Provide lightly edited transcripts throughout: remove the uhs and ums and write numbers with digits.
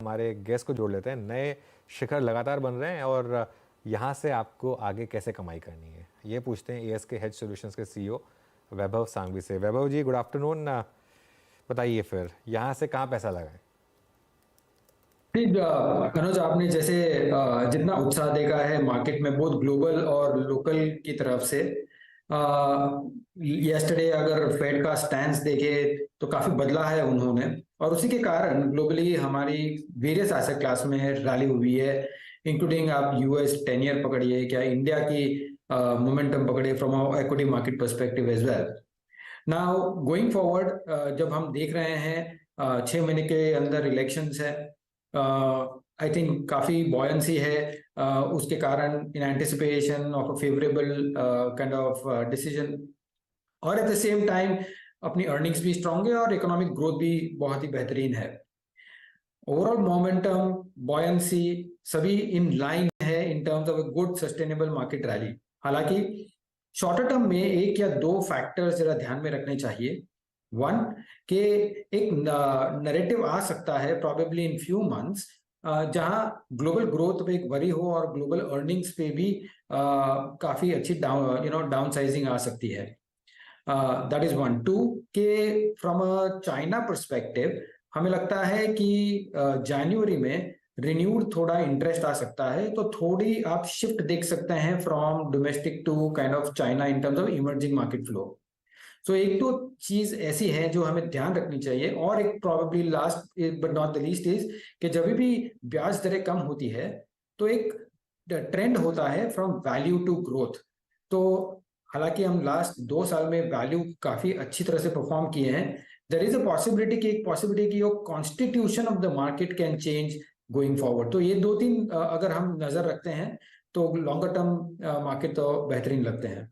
हमारे गेस्ट को जोड़ लेते हैं। नए शिखर लगातार बन रहे हैं और यहाँ से आपको आगे कैसे कमाई करनी है, ये पूछते हैं एएसके हेज सॉल्यूशंस के सीईओ वैभव सांघवी से। वैभव जी, गुड आफ्टरनून। बताइए फिर यहाँ से कहाँ पैसा लगाएं? अनुज, आपने जैसे जितना उत्साह देखा है मार्केट में बोथ ग्लोबल और लोकल की तरफ से, यस्टरडे अगर फेड का स्टैंस देखे तो काफी बदला है उन्होंने, और उसी के कारण ग्लोबली हमारी वेरियस एसेट क्लास में रैली हुई है, इंक्लूडिंग आप यूएस 10 ईयर पकड़िए, क्या इंडिया की मोमेंटम पकड़िए from equity market perspective as well. Now going forward, जब हम देख रहे हैं 6 महीने के अंदर इलेक्शंस है, आई थिंक काफी बॉयंसी है, उसके कारण in anticipation of a favourable kind of decision, और एट द सेम टाइम अपनी अर्निंग्स भी स्ट्रांग है और इकोनॉमिक ग्रोथ भी बहुत ही बेहतरीन है। ओवरऑल मोमेंटम, बॉयंसी सभी इन लाइन है in terms of a good sustainable market rally. हालांकि शॉर्टर टर्म में एक या दो फैक्टर्स जरा ध्यान में रखने चाहिए। वन, के एक नैरेटिव आ सकता है प्रोबेबली इन फ्यू मंथ्स, जहां ग्लोबल ग्रोथ पे एक वरी हो और ग्लोबल अर्निंग्स पे भी काफी अच्छी डाउन साइजिंग आ सकती है। That is one. टू, के फ्रॉम अ चाइना परस्पेक्टिव हमें लगता है कि जनवरी में रिन्यूड थोड़ा इंटरेस्ट आ सकता है, तो थोड़ी आप शिफ्ट देख सकते हैं from domestic to kind of China in terms of emerging market flow. So एक तो चीज ऐसी है जो हमें ध्यान रखनी चाहिए, और एक probably last but not the least is कि जब भी ब्याज दरें कम होती है तो एक ट्रेंड होता है फ्रॉम वैल्यू टू ग्रोथ। तो हालांकि हम लास्ट 2 साल में वैल्यू काफी अच्छी तरह से परफॉर्म किए हैं, देयर इज अ पॉसिबिलिटी कि एक पॉसिबिलिटी कि your constitution of the market can change going forward. तो ये दो तीन अगर हम नजर रखते हैं तो लॉन्गर टर्म मार्केट तो बेहतरीन लगते हैं।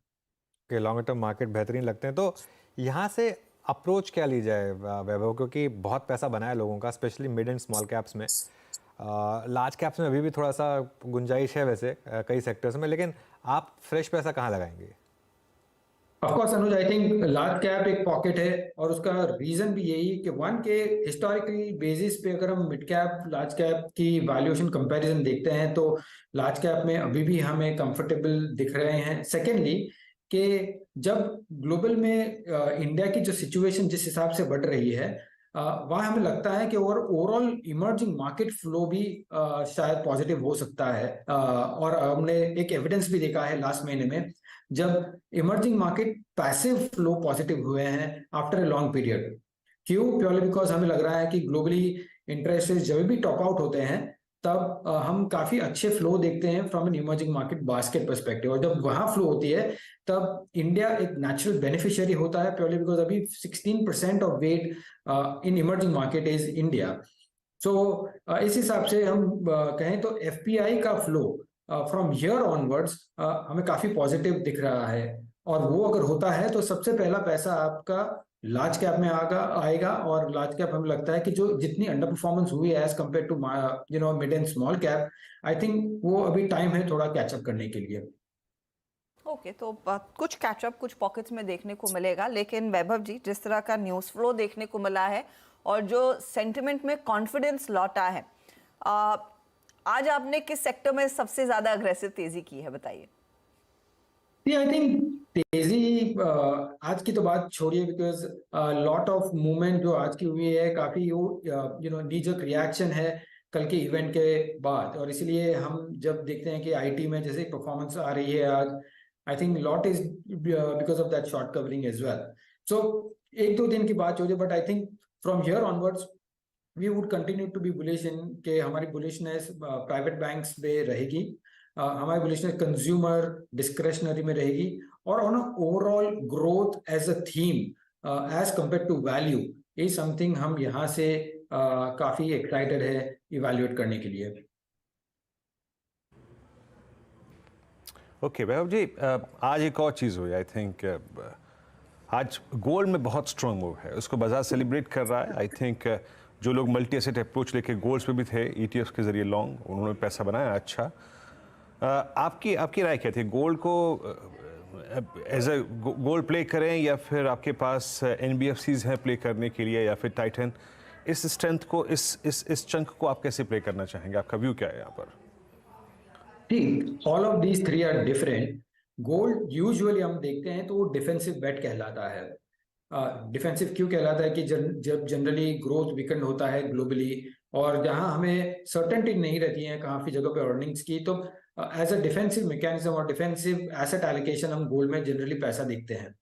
कि लॉन्ग टर्म मार्केट बेहतरीन लगते हैं, तो यहाँ से अप्रोच क्या ली जाए वैभव? क्योंकि बहुत पैसा बना है लोगों का, specially mid and small caps में। लार्ज कैप्स में अभी भी थोड़ा सा गुंजाइश है वैसे कई सेक्टर्स में, लेकिन आप फ्रेश पैसा कहाँ लगाएंगे? Of course Anuj, I think large cap एक पॉकेट है, और उसका रीजन भी यही कि वन, के हिस्टोरिकली बेसिस पे अगर हम मिड कैप लार्ज कैप की वैल्यूएशन कंपैरिजन देखते हैं तो लार्ज कैप में अभी भी हमें कंफर्टेबल दिख रहे हैं। सेकेंडली, कि जब ग्लोबल में इंडिया की जो सिचुएशन जिस हिसाब से बढ़ रही है, वहाँ हमें लगता है कि ओवरऑल इमर्जिंग मार्केट फ्लो भी शायद पॉजिटिव हो सकता है, और हमने एक एविडेंस भी देखा है लास्ट महीने में जब emerging market passive flow positive हुए हैं आफ्टर ए लॉन्ग पीरियड। क्यों? प्योरली बिकॉज हमें लग रहा है कि ग्लोबली इंटरेस्ट रेट जब भी टॉप आउट होते हैं तब हम काफी अच्छे फ्लो देखते हैं from an emerging market basket perspective, और जब वहां फ्लो होती है तब इंडिया एक नेचुरल बेनिफिशियरी होता है, प्योरली बिकॉज अभी 16% of weight in emerging market is India. So इस हिसाब से हम कहें तो एफपीआई का फ्लो फ्रॉम हियर ऑनवर्ड्स हमें काफी पॉजिटिव दिख रहा है, और वो अगर होता है तो सबसे पहला पैसा आपका लार्ज कैप में आएगा। और लार्ज कैप हमें लगता है कि जो जितनी अंडर परफॉर्मेंस हुई है as compare to mid and small cap, I think वो अभी टाइम है थोड़ा कैचअप करने के लिए। ओके, तो कुछ कैचअप कुछ पॉकेट्स में देखने को मिलेगा, लेकिन वैभव जी, जिस तरह का न्यूज़ फ्लो देखने को मिला है और जो सेंटिमेंट में कॉन्फिडेंस लौटा है, आज आपने किस सेक्टर में सबसे ज्यादा अग्रेसिव तेजी की है, बताइए। आई थिंक तेजी आज की तो बात छोड़िए, बिकॉज लॉट ऑफ मूवमेंट जो आज की हुई है काफी नीजक रिएक्शन है कल के इवेंट के बाद, और इसलिए हम जब देखते हैं कि आईटी में जैसे परफॉर्मेंस आ रही है आज, I think lot is because of that short covering as well. So एक दो दिन की बात छोड़िए, but I think from here onwards we would continue to be bullish in, के हमारी बुलिशनेस प्राइवेट बैंक्स पे रहेगी, हमारी बुलिशनेस कंज्यूमर डिस्क्रेशनरी में रहेगी, और on overall growth as a theme as compared to value is something हम यहाँ से काफी एक्साइटेड है इवैल्यूएट करने के लिए। ओके वैभव जी, आज एक और चीज़ हुई, आई थिंक आज गोल्ड में बहुत स्ट्रॉन्ग मूव है, उसको बाजार सेलिब्रेट कर रहा है। आई थिंक जो लोग मल्टी एसेट अप्रोच लेके गोल्ड्स पे भी थे ईटीएफ्स के जरिए लॉन्ग, उन्होंने पैसा बनाया अच्छा। आपकी राय क्या थी? गोल्ड को एज अ गोल्ड प्ले करें, या फिर आपके पास एनबीएफसीज हैं प्ले करने के लिए, या फिर टाइटन इस स्ट्रेंथ को, इस चंक को आप कैसे प्ले करना चाहेंगे? आपका व्यू क्या है यहाँ पर? ठीक, all of these three are different. Gold usually हम देखते हैं तो वो डिफेंसिव बेट कहलाता है। डिफेंसिव क्यों कहलाता है कि जब जनरली ग्रोथ वीकेंड होता है ग्लोबली और जहां हमें सर्टेनिटी नहीं रहती है काफी जगह पे अर्निंग्स की, तो एज अ डिफेंसिव मैकेनिज्म और डिफेंसिव एसेट एलोकेशन हम गोल्ड में जनरली पैसा देखते हैं।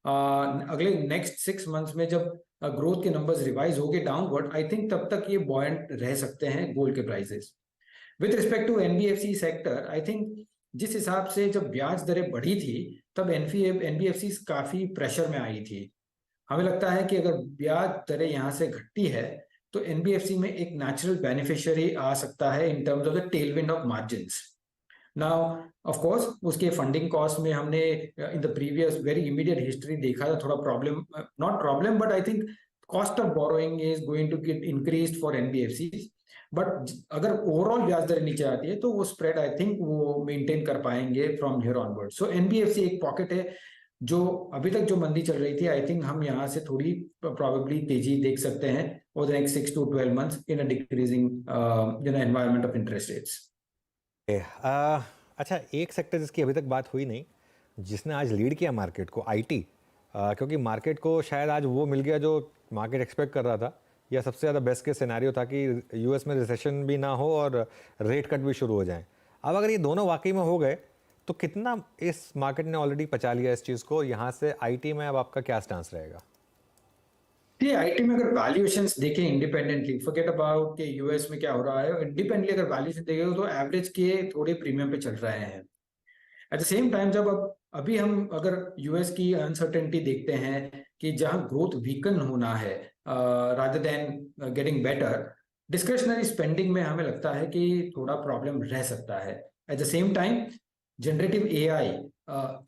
अगले नेक्स्ट 6 मंथ्स में जब ग्रोथ के नंबर्स रिवाइज हो गए डाउनवर्ड, आई थिंक तब तक ये बॉयंट रह सकते हैं गोल्ड के prices. With respect to NBFC sector, I think जिस हिसाब से जब ब्याज दरें बढ़ी थी तब एनबीएफसी काफी प्रेशर में आई थी। हमें लगता है कि अगर ब्याज दरें यहाँ से घटती है तो एनबीएफसी में एक नेचुरल बेनिफिशियरी आ सकता है in terms of the tailwind of margins. Now of course उसके फंडिंग कॉस्ट में हमने in the previous very immediate history देखा था थोड़ा problem, not problem but I think cost of borrowing is going to get increased for NBFC. But अगर overall ब्याज दर नीचे आती है तो वो स्प्रेड आई थिंक वो मेंटेन कर पाएंगे from here onward. So NBFC एक पॉकेट है जो अभी तक जो मंदी चल रही थी, आई थिंक हम यहाँ से थोड़ी प्रोबेबली तेजी देख सकते हैं over the next 6 to 12 months in a decreasing environment of interest rates. अच्छा, एक सेक्टर जिसकी अभी तक बात हुई नहीं, जिसने आज लीड किया मार्केट को, आईटी, क्योंकि मार्केट को शायद आज वो मिल गया जो मार्केट एक्सपेक्ट कर रहा था, या सबसे ज़्यादा बेस्ट केस सिनेरियो था कि यूएस में रिसेशन भी ना हो और रेट कट भी शुरू हो जाएं। अब अगर ये दोनों वाकई में हो गए तो कितना इस मार्केट ने ऑलरेडी पचा लिया इस चीज़ को? यहाँ से आईटी में अब आपका क्या स्टांस रहेगा? ये आईटी में अगर वैल्यूएशंस देखें इंडिपेंडेंटली, फॉरगेट अबाउट कि यूएस में क्या हो रहा है, इंडिपेंडेंटली अगर वैल्यूएशन देखें तो एवरेज के थोड़े प्रीमियम पे चल रहे हैं। एट द सेम टाइम जब अभी हम अगर यूएस की अनसर्टेनिटी देखते हैं कि जहां ग्रोथ वीकन होना है rather than getting better, discretionary spending में हमें लगता है कि थोड़ा प्रॉब्लम रह सकता है। At the same time generative AI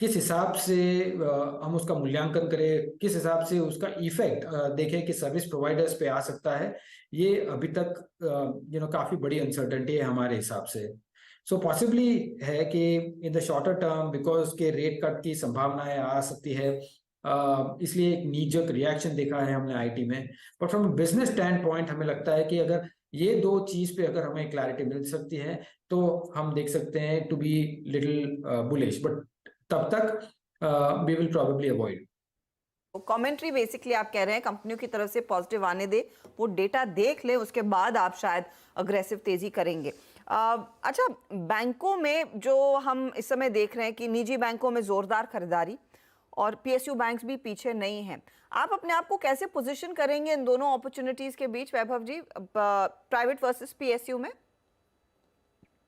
किस हिसाब से हम उसका मूल्यांकन करें, किस हिसाब से उसका इफेक्ट देखें कि सर्विस प्रोवाइडर्स पे आ सकता है, ये अभी तक काफी बड़ी अनसर्टेनिटी है हमारे हिसाब से। सो पॉसिबली है कि in the shorter term because के रेट कट की संभावनाएं आ सकती है, इसलिए एक नीजक रिएक्शन देखा है हमने आईटी में। But from business stand point हमें लगता है कि अगर ये दो चीज पे अगर हमें क्लैरिटी मिल सकती है तो हम देख सकते हैं to be little bullish, but तब तक we will probably avoid. Commentary basically आप कह रहे हैं कंपनियों की तरफ से पॉजिटिव आने दे, वो डेटा देख ले, उसके बाद आप शायद अग्रेसिव तेजी करेंगे। अच्छा, बैंकों में जो हम इस समय देख रहे हैं कि निजी बैंकों में जोरदार खरीदारी और पीएसयू बैंक्स भी पीछे नहीं हैं, आप अपने आप को कैसे पोजीशन करेंगे इन दोनों अपॉर्चुनिटीज के बीच वैभव जी, प्राइवेट वर्सेस पीएसयू में?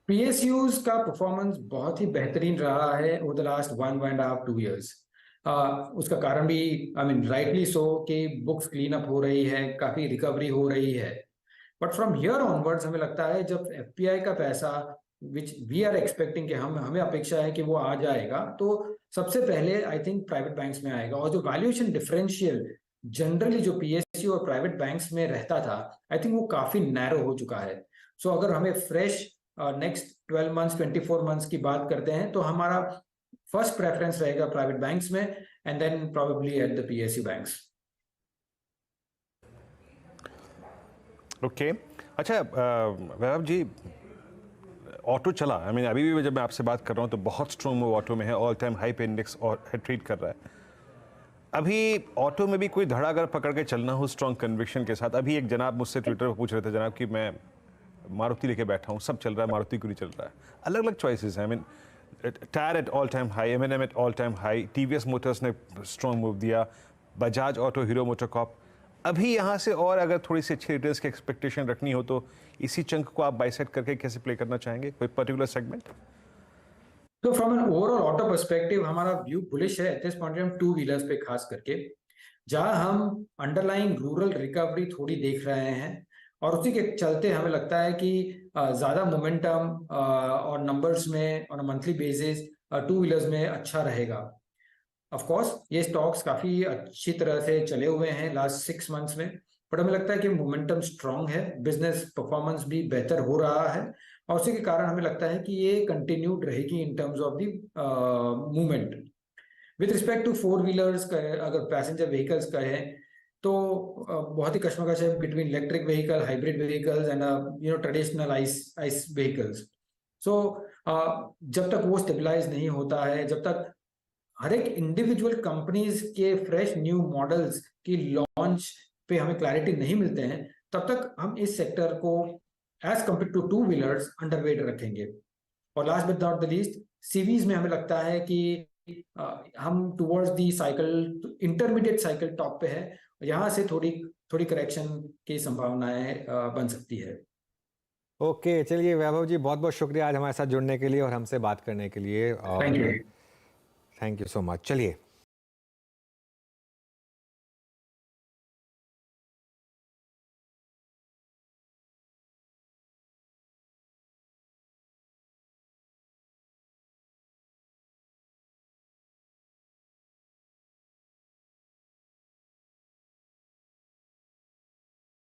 पीएसयूज का परफॉर्मेंस बहुत ही बेहतरीन रहा है ओवर द लास्ट 1.5-2 years। उसका कारण भी आई मीन राइटली सो कि बुक्स क्लीन अप हो रही है, काफी रिकवरी हो रही है। बट फ्रॉम हियर ऑनवर्ड्स हमें लगता है जब एफपीआई का पैसा विच वी आर एक्सपेक्टिंग कि हमें अपेक्षा है कि वो आ जाएगा, तो सबसे पहले आई थिंक प्राइवेट बैंक्स में आएगा। और जो वैल्यूएशन डिफरेंशियल जनरली जो पीएसयू और प्राइवेट बैंक्स में रहता था, आई थिंक वो काफी नैरो हो चुका है। सो अगर हमें फ्रेश नेक्स्ट 12 मंथ्स 24 मंथ्स की बात करते हैं तो हमारा फर्स्ट प्रेफरेंस रहेगा प्राइवेट बैंक्स में and then probably at the PSU banks. Okay, अच्छा वैभव जी, ऑटो चला, आई मीन अभी भी जब मैं आपसे बात कर रहा हूँ तो बहुत स्ट्रॉन्ग मूव ऑटो में है, ऑल टाइम हाई पे इंडेक्स और ट्रेड कर रहा है। अभी ऑटो में भी कोई धड़ा अगर पकड़ के चलना हो स्ट्रॉन्ग कन्विक्शन के साथ, अभी एक जनाब मुझसे ट्विटर पर पूछ रहे थे जनाब कि मैं मारुति लेके बैठा हूँ, सब चल रहा है, मारुति क्यों नहीं चल रहा है? अलग अलग चॉइसेस हैं। I mean tyre at all time high, M at all time high, TVS Motors ने स्ट्रॉन्ग मूव दिया, बजाज ऑटो, हीरो मोटोकॉप। अभी यहाँ से और अगर थोड़ी सी अच्छी रिटर्न्स की एक्सपेक्टेशन रखनी हो तो इसी चंक को आप बाइसेट करके कैसे प्ले करना चाहेंगे, कोई पर्टिकुलर सेगमेंट? तो from an overall auto perspective हमारा व्यू बुलिश है एट दिस पॉइंट हम टू व्हीलर्स पे खास करके, जहां हम अंडरलाइंग रूरल रिकवरी थोड़ी देख रहे हैं और उसी के चलते हमें लगता है कि ज्यादा मोमेंटम और नंबर्स में on a monthly basis two wheelers में अच्छा रहेगा। ऑफ कोर्स ये स्टॉक्स काफी अच्छी तरह से चले हुए हैं लास्ट 6 मंथ्स में, बट हमें लगता है कि मोमेंटम स्ट्रांग है, बिजनेस परफॉर्मेंस भी बेहतर हो रहा है और उसी के कारण हमें लगता है कि ये कंटिन्यूड रहेगी in terms of the movement. With respect to 4 wheelers का अगर पैसेंजर व्हीकल्स का है तो बहुत ही कशमकश है between electric vehicle, hybrid vehicles and traditional ICE vehicles. So जब तक वो स्टेबलाइज नहीं होता है, जब तक हर एक इंडिविजुअल कंपनीज के फ्रेश न्यू मॉडल्स की लॉन्च पे हमें क्लैरिटी नहीं मिलते हैं, तब तक हम इस सेक्टर को as compare to two wheelers underweight रखेंगे। और last but not the least, CVs में हमें लगता है कि हम towards the cycle, intermediate cycle top पे है, यहाँ से थोड़ी थोड़ी करेक्शन की संभावनाएं बन सकती है। ओके, चलिए वैभव जी, बहुत बहुत शुक्रिया आज हमारे साथ जुड़ने के लिए और हमसे बात करने के लिए। Thank you. Thank you so much. चलिए